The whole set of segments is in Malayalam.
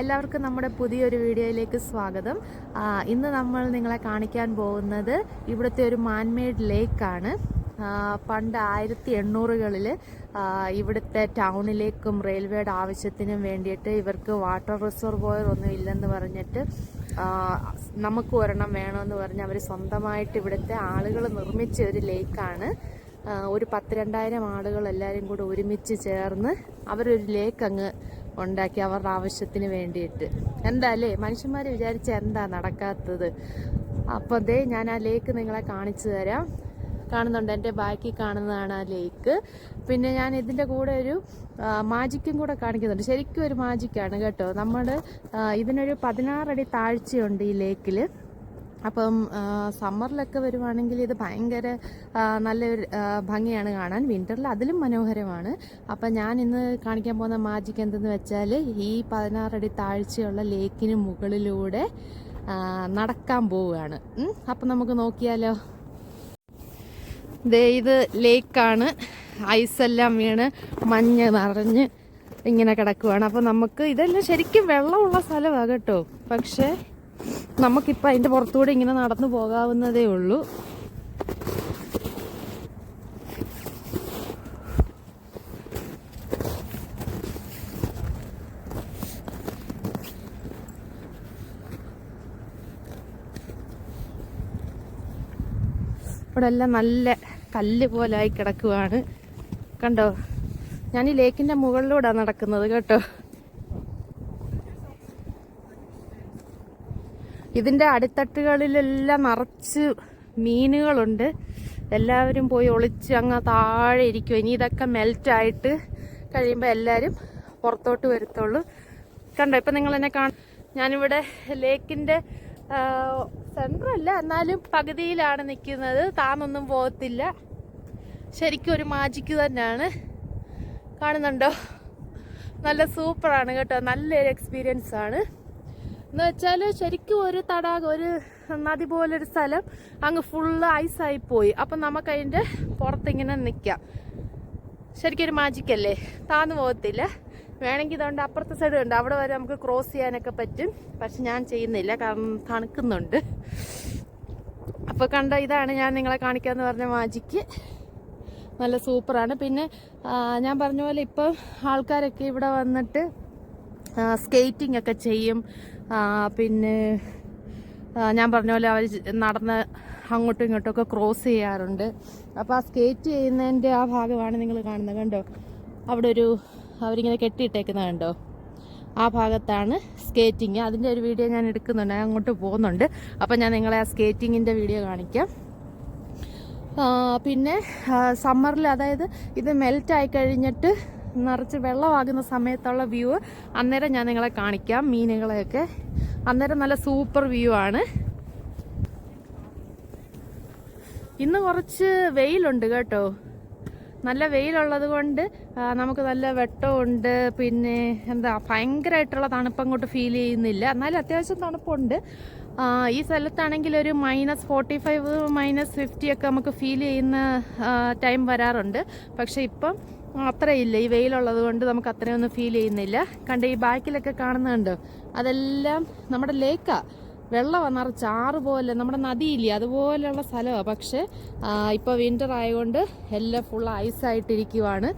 എല്ലാവർക്കും നമ്മുടെ പുതിയൊരു വീഡിയോയിലേക്ക് സ്വാഗതം. ഇന്ന് നമ്മൾ നിങ്ങളെ കാണിക്കാൻ പോകുന്നത് ഇവിടുത്തെ ഒരു മാൻമെയ്ഡ് ലേക്കാണ്. പണ്ട് 1800കളിൽ ഇവിടുത്തെ ടൗണിലേക്കും റെയിൽവേയുടെ ആവശ്യത്തിനും വേണ്ടിയിട്ട് ഇവർക്ക് വാട്ടർ റിസർവോയർ ഒന്നും ഇല്ലെന്ന് പറഞ്ഞിട്ട് നമുക്ക് ഒരെണ്ണം വേണമെന്ന് പറഞ്ഞ് അവർ സ്വന്തമായിട്ട് ഇവിടുത്തെ ആളുകൾ നിർമ്മിച്ച ഒരു ലേക്കാണ്. ഒരു 10-2000 ആളുകൾ എല്ലാവരും കൂടെ ഒരുമിച്ച് ചേർന്ന് അവരൊരു ലേക്ക് അങ്ങ് ഉണ്ടാക്കി അവരുടെ ആവശ്യത്തിന് വേണ്ടിയിട്ട്. എന്താല്ലേ മനുഷ്യന്മാർ വിചാരിച്ച എന്താ നടക്കാത്തത്? അപ്പോൾ ദേ ഞാൻ ആ ലേക്ക് നിങ്ങളെ കാണിച്ചു തരാം. കാണുന്നുണ്ട്, എൻ്റെ ബാക്കിൽ കാണുന്നതാണ് ആ ലേക്ക്. പിന്നെ ഞാൻ ഇതിൻ്റെ കൂടെ ഒരു മാജിക്കും കൂടെ കാണിക്കുന്നുണ്ട്. ശരിക്കും ഒരു മാജിക്കാണ് കേട്ടോ. ഇതിനൊരു 16 അടി താഴ്ചയുണ്ട് ഈ ലേക്കിൽ. അപ്പം സമ്മറിലൊക്കെ വരുവാണെങ്കിൽ ഇത് ഭയങ്കര നല്ലൊരു ഭംഗിയാണ് കാണാൻ. വിൻ്ററിൽ അതിലും മനോഹരമാണ്. അപ്പം ഞാൻ ഇന്ന് കാണിക്കാൻ പോകുന്ന മാജിക് എന്തെന്ന് വെച്ചാൽ ഈ 16 അടി താഴ്ചയുള്ള ലേക്കിന് മുകളിലൂടെ നടക്കാൻ പോവുകയാണ്. അപ്പം നമുക്ക് നോക്കിയാലോ. ഇത് ലേക്കാണ്. ഐസെല്ലാം വീണ് മഞ്ഞ് നിറഞ്ഞ് ഇങ്ങനെ കിടക്കുവാണ്. അപ്പം നമുക്ക് ഇതെല്ലാം ശരിക്കും വെള്ളമുള്ള സ്ഥലമാണ് കേട്ടോ. പക്ഷേ നമുക്കിപ്പോൾ അതിൻ്റെ പുറത്തുകൂടെ ഇങ്ങനെ നടന്നു പോകാവുന്നതേ ഉള്ളൂ. ഇവിടെ എല്ലാം നല്ല കല്ല് പോലായി കിടക്കുവാണ്. കണ്ടോ, ഞാൻ ഈ ലേക്കിൻ്റെ മുകളിലൂടെയാണ് നടക്കുന്നത് കേട്ടോ. ഇതിൻ്റെ അടിത്തട്ടുകളിലെല്ലാം നിറച്ച് മീനുകളുണ്ട്. എല്ലാവരും പോയി ഒളിച്ച് അങ്ങ് താഴെ ഇരിക്കും. ഇനി ഇതൊക്കെ മെൽറ്റായിട്ട് കഴിയുമ്പോൾ എല്ലാവരും പുറത്തോട്ട് വരത്തുള്ളൂ. കണ്ടോ, ഇപ്പം നിങ്ങൾ എന്നെ ഞാനിവിടെ ലേക്കിൻ്റെ സെൻറ്ററല്ല, എന്നാലും പകുതിയിലാണ് നിൽക്കുന്നത്. താന്നൊന്നും പോകത്തില്ല. ശരിക്കും ഒരു മാജിക്ക് തന്നെയാണ്. കാണുന്നുണ്ടോ? നല്ല സൂപ്പറാണ് കേട്ടോ. നല്ലൊരു എക്സ്പീരിയൻസ് ആണ്. എന്ന് വെച്ചാൽ ശരിക്കും ഒരു തടാകം, ഒരു നദി പോലൊരു സ്ഥലം അങ്ങ് ഫുള്ള് ഐസായിപ്പോയി. അപ്പം നമുക്കതിൻ്റെ പുറത്തിങ്ങനെ നിൽക്കാം. ശരിക്കും ഒരു മാജിക്കല്ലേ, താന്നു പോകത്തില്ല. വേണമെങ്കിൽ ഇതുകൊണ്ട് അപ്പുറത്തെ സൈഡ് ഉണ്ട്, അവിടെ വരെ നമുക്ക് ക്രോസ് ചെയ്യാനൊക്കെ പറ്റും. പക്ഷെ ഞാൻ ചെയ്യുന്നില്ല, കാരണം തണുക്കുന്നുണ്ട്. അപ്പോൾ കണ്ട, ഇതാണ് ഞാൻ നിങ്ങളെ കാണിക്കാമെന്ന് പറഞ്ഞ മാജിക്ക്. നല്ല സൂപ്പറാണ്. പിന്നെ ഞാൻ പറഞ്ഞ പോലെ ഇപ്പം ആൾക്കാരൊക്കെ ഇവിടെ വന്നിട്ട് സ്കേറ്റിംഗ് ഒക്കെ ചെയ്യും. പിന്നെ ഞാൻ പറഞ്ഞ പോലെ അവർ നടന്ന് അങ്ങോട്ടും ഇങ്ങോട്ടും ഒക്കെ ക്രോസ് ചെയ്യാറുണ്ട്. അപ്പോൾ ആ സ്കേറ്റ് ചെയ്യുന്നതിൻ്റെ ആ ഭാഗമാണ് നിങ്ങൾ കാണുന്നത്. കണ്ടോ, അവിടെ അവരിങ്ങനെ കെട്ടിയിട്ടേക്കുന്നത് കണ്ടോ, ആ ഭാഗത്താണ് സ്കേറ്റിങ്. അതിൻ്റെ ഒരു വീഡിയോ ഞാൻ എടുക്കുന്നുണ്ട്, ഞാൻ അങ്ങോട്ട് പോകുന്നുണ്ട്. അപ്പം ഞാൻ നിങ്ങളെ ആ സ്കേറ്റിങ്ങിൻ്റെ വീഡിയോ കാണിക്കാം. പിന്നെ സമ്മറിൽ, അതായത് ഇത് മെൽറ്റായി കഴിഞ്ഞിട്ട് നിറച്ച് വെള്ളമാകുന്ന സമയത്തുള്ള വ്യൂ അന്നേരം ഞാൻ നിങ്ങളെ കാണിക്കാം. മീനുകളെയൊക്കെ അന്നേരം നല്ല സൂപ്പർ വ്യൂ ആണ്. ഇന്ന് കുറച്ച് വെയിലുണ്ട് കേട്ടോ. നല്ല വെയിലുള്ളത് കൊണ്ട് നമുക്ക് നല്ല വെട്ടമുണ്ട്. പിന്നെ ഭയങ്കരമായിട്ടുള്ള തണുപ്പ് അങ്ങോട്ട് ഫീൽ ചെയ്യുന്നില്ല. എന്നാലും അത്യാവശ്യം തണുപ്പുണ്ട്. ഈ സ്ഥലത്താണെങ്കിൽ ഒരു -45 -50 ഒക്കെ നമുക്ക് ഫീൽ ചെയ്യുന്ന ടൈം വരാറുണ്ട്. പക്ഷെ ഇപ്പം അത്രയില്ല. ഈ വെയിലുള്ളത് കൊണ്ട് നമുക്ക് അത്രയൊന്നും ഫീൽ ചെയ്യുന്നില്ല. കണ്ട് ഈ ബാക്കിലൊക്കെ കാണുന്നുണ്ടോ, അതെല്ലാം നമ്മുടെ ലേക്കാ. വെള്ളം നിറച്ച് ആറ് പോലെ, നമ്മുടെ നദിയില്ലേ അതുപോലെയുള്ള സ്ഥലമാണ്. പക്ഷെ ഇപ്പോൾ വിൻ്റർ ആയതുകൊണ്ട് എല്ലാം ഫുൾ ഐസായിട്ടിരിക്കുവാണ്.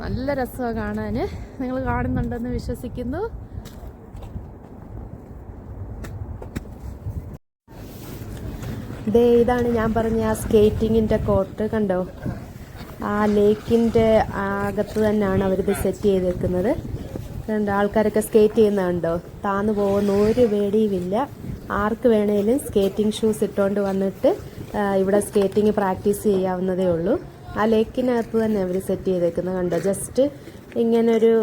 നല്ല രസമാണ് കാണാൻ. നിങ്ങൾ കാണുന്നുണ്ടെന്ന് വിശ്വസിക്കുന്നു. ഇതാണ് ഞാൻ പറഞ്ഞ ആ സ്കേറ്റിങ്ങിൻ്റെ കോർട്ട്. കണ്ടോ, ആ ലേക്കിൻ്റെ അകത്ത് തന്നെയാണ് അവരിത് സെറ്റ് ചെയ്തേക്കുന്നത്. കണ്ടോ, ആൾക്കാരൊക്കെ സ്കേറ്റ് ചെയ്യുന്നുണ്ടോ. താന്നു പോകുന്ന ഒരു പേടിയുമില്ല. ആർക്ക് വേണേലും സ്കേറ്റിംഗ് ഷൂസ് ഇട്ടുകൊണ്ട് വന്നിട്ട് ഇവിടെ സ്കേറ്റിംഗ് പ്രാക്ടീസ് ചെയ്യാവുന്നതേ ഉള്ളൂ. ആ ലേക്കിനകത്ത് തന്നെ അവർ സെറ്റ് ചെയ്തേക്കുന്നത് കണ്ടോ. ജസ്റ്റ് ഇങ്ങനൊരു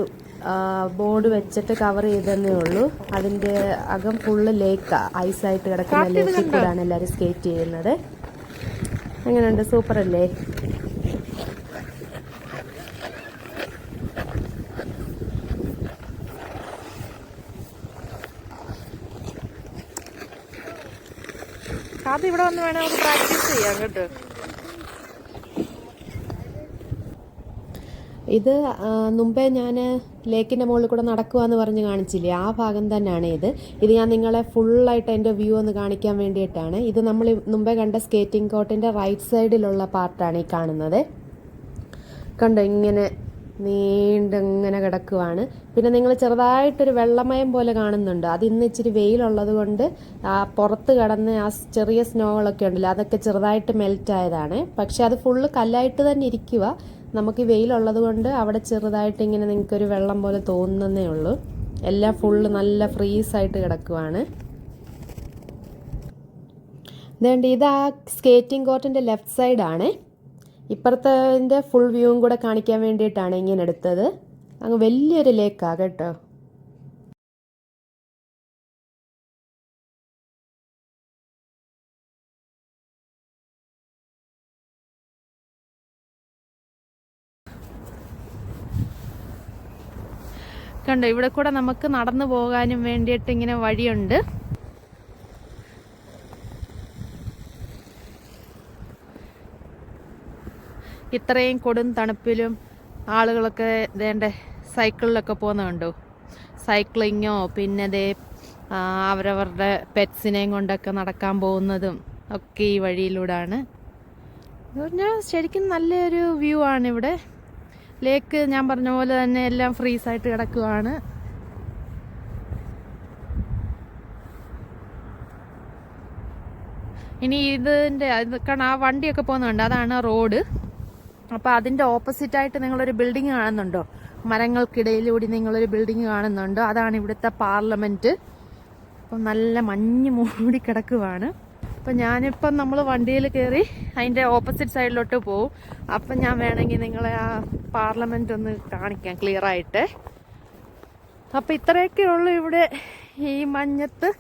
ബോർഡ് വെച്ചിട്ട് കവർ ചെയ്തതേ ഉള്ളൂ. അതിൻ്റെ അകം ഫുള്ള് ലേക്കാണ്, ഐസായിട്ട് കിടക്കുന്ന ലേക്കിൽ കൂടാണ് എല്ലാവരും സ്കേറ്റ് ചെയ്യുന്നത്. എങ്ങനെയുണ്ട്, സൂപ്പറല്ലേ? അത് ഇവിടെ വന്ന് വേണേൽ നമുക്ക് പ്രാക്ടീസ് ചെയ്യാം കേട്ടോ. ഇത് മുമ്പേ ഞാൻ ലേക്കിൻ്റെ മുകളിൽ കൂടെ നടക്കുവാന്ന് പറഞ്ഞ് കാണിച്ചില്ലേ, ആ ഭാഗം തന്നെയാണ് ഇത് ഞാൻ നിങ്ങളെ ഫുള്ളായിട്ട് എൻ്റെ വ്യൂ ഒന്ന് കാണിക്കാൻ വേണ്ടിയിട്ടാണ്. ഇത് നമ്മൾ മുമ്പേ കണ്ട സ്കേറ്റിംഗ് കോർട്ടിൻ്റെ റൈറ്റ് സൈഡിലുള്ള പാർട്ടാണ് ഈ കാണുന്നത്. കണ്ടോ, ഇങ്ങനെ നീണ്ടിങ്ങനെ കിടക്കുവാണ്. പിന്നെ നിങ്ങൾ ചെറുതായിട്ടൊരു വെള്ളമയം പോലെ കാണുന്നുണ്ട്. അത് ഇന്ന് ഇച്ചിരി വെയിലുള്ളത് കൊണ്ട് ആ പുറത്ത് കിടന്ന് ആ ചെറിയ സ്നോകളൊക്കെ ഉണ്ടല്ലോ, അതൊക്കെ ചെറുതായിട്ട് മെൽറ്റ് ആയതാണ്. പക്ഷെ അത് ഫുള്ള് കല്ലായിട്ട് തന്നെ ഇരിക്കുക. നമുക്ക് വെയിലുള്ളത് കൊണ്ട് അവിടെ ചെറുതായിട്ട് ഇങ്ങനെ നിങ്ങൾക്കൊരു വെള്ളം പോലെ തോന്നുന്നേ ഉള്ളൂ. എല്ലാം ഫുള്ള് നല്ല ഫ്രീസായിട്ട് കിടക്കുവാണ്. അതുകൊണ്ട് ഇത് ആ സ്കേറ്റിംഗ് കോർട്ടിൻ്റെ ലെഫ്റ്റ് സൈഡാണ്. ഇപ്പുറത്തെ ഫുൾ വ്യൂവും കൂടെ കാണിക്കാൻ വേണ്ടിയിട്ടാണ് ഇങ്ങനെ എടുത്തത്. അങ്ങ് വലിയൊരു ലേക്കാണ് കേട്ടോ. കണ്ടോ, ഇവിടെ കൂടെ നമുക്ക് നടന്നു പോകാനും വേണ്ടിയിട്ട് ഇങ്ങനെ വഴിയുണ്ട്. ഇത്രയും കൊടും തണുപ്പിലും ആളുകളൊക്കെ വേണ്ട സൈക്കിളിലൊക്കെ പോകുന്നുണ്ടോ, സൈക്ലിങ്ങോ പിന്നെ അവരവരുടെ പെറ്റ്സിനെയും കൊണ്ടൊക്കെ നടക്കാൻ പോകുന്നതും ഒക്കെ ഈ വഴിയിലൂടെയാണ്. പറഞ്ഞാൽ ശരിക്കും നല്ലൊരു വ്യൂ ആണ് ഇവിടെ. ലേക്ക് ഞാൻ പറഞ്ഞ പോലെ തന്നെ എല്ലാം ഫ്രീസായിട്ട് കിടക്കുവാണ്. ഇനി കാരണം ആ വണ്ടിയൊക്കെ പോകുന്നുണ്ട്, അതാണ് റോഡ്. അപ്പോൾ അതിൻ്റെ ഓപ്പോസിറ്റായിട്ട് നിങ്ങളൊരു ബിൽഡിങ് കാണുന്നുണ്ടോ, മരങ്ങൾക്കിടയിലൂടെ നിങ്ങളൊരു ബിൽഡിങ് കാണുന്നുണ്ടോ, അതാണ് ഇവിടുത്തെ പാർലമെൻറ്റ്. അപ്പം നല്ല മഞ്ഞ് മൂടി കിടക്കുവാണ്. അപ്പം ഞാനിപ്പം നമ്മൾ വണ്ടിയിൽ കയറി അതിൻ്റെ ഓപ്പോസിറ്റ് സൈഡിലോട്ട് പോവും. അപ്പം ഞാൻ വേണമെങ്കിൽ നിങ്ങളെ ആ പാർലമെൻറ്റ് ഒന്ന് കാണിക്കാം ക്ലിയറായിട്ട്. അപ്പം ഇത്രയൊക്കെ ഉള്ളൂ ഇവിടെ ഈ മഞ്ഞത്ത്.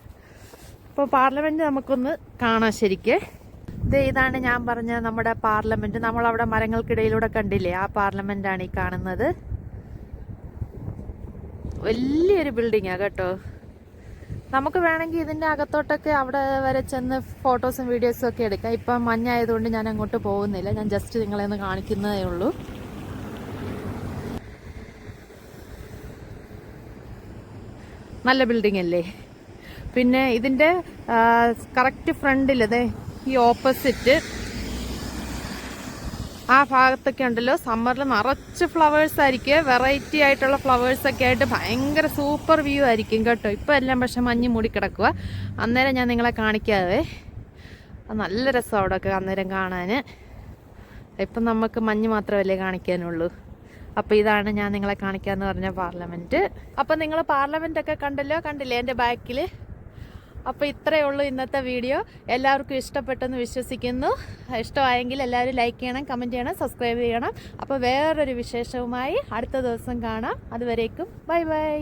ഇപ്പോൾ പാർലമെൻറ്റ് നമുക്കൊന്ന് കാണാം ശരിക്ക്. ഇതാണ് ഞാൻ പറഞ്ഞ നമ്മുടെ പാർലമെൻറ്റ്. നമ്മളവിടെ മരങ്ങൾക്കിടയിലൂടെ കണ്ടില്ലേ, ആ പാർലമെൻറ്റാണ് ഈ കാണുന്നത്. വലിയൊരു ബിൽഡിങ്ങാണ് കേട്ടോ. നമുക്ക് വേണമെങ്കിൽ ഇതിൻ്റെ അകത്തോട്ടൊക്കെ അവിടെ വരെ ചെന്ന് ഫോട്ടോസും വീഡിയോസും ഒക്കെ എടുക്കാം. ഇപ്പം മഞ്ഞായതുകൊണ്ട് ഞാൻ അങ്ങോട്ട് പോകുന്നില്ല, ഞാൻ ജസ്റ്റ് നിങ്ങളെ ഒന്ന് കാണിക്കുന്നതേ ഉള്ളൂ. നല്ല ബിൽഡിംഗ് അല്ലേ. പിന്നെ ഇതിൻ്റെ കറക്റ്റ് ഫ്രണ്ടിൽ ഈ ഓപ്പോസിറ്റ് ആ ഭാഗത്തൊക്കെ ഉണ്ടല്ലോ, സമ്മറിൽ നിറച്ച് ഫ്ലവേഴ്സ് ആയിരിക്കും. വെറൈറ്റി ആയിട്ടുള്ള ഫ്ലവേഴ്സൊക്കെ ആയിട്ട് ഭയങ്കര സൂപ്പർ വ്യൂ ആയിരിക്കും കേട്ടോ. ഇപ്പം എല്ലാം പക്ഷെ മഞ്ഞ് മൂടിക്കിടക്കുക. അന്നേരം ഞാൻ നിങ്ങളെ കാണിക്കാതെ. നല്ല രസം അവിടെയൊക്കെ അന്നേരം കാണാൻ. ഇപ്പം നമുക്ക് മഞ്ഞ് മാത്രമല്ലേ കാണിക്കാനുള്ളൂ. അപ്പോൾ ഇതാണ് ഞാൻ നിങ്ങളെ കാണിക്കാമെന്ന് പറഞ്ഞ പാർലമെൻറ്റ്. അപ്പം നിങ്ങൾ പാർലമെൻറ്റൊക്കെ കണ്ടില്ലേ എൻ്റെ ബാക്കിൽ. അപ്പോൾ ഇത്രയേ ഉള്ളൂ ഇന്നത്തെ വീഡിയോ. എല്ലാവർക്കും ഇഷ്ടപ്പെട്ടെന്ന് വിശ്വസിക്കുന്നു. ഇഷ്ടമായെങ്കിൽ എല്ലാവരും ലൈക്ക് ചെയ്യണം, കമൻറ്റ് ചെയ്യണം, സബ്സ്ക്രൈബ് ചെയ്യണം. അപ്പോൾ വേറൊരു വിശേഷവുമായി അടുത്ത ദിവസം കാണാം. അതുവരേക്കും ബൈ ബൈ.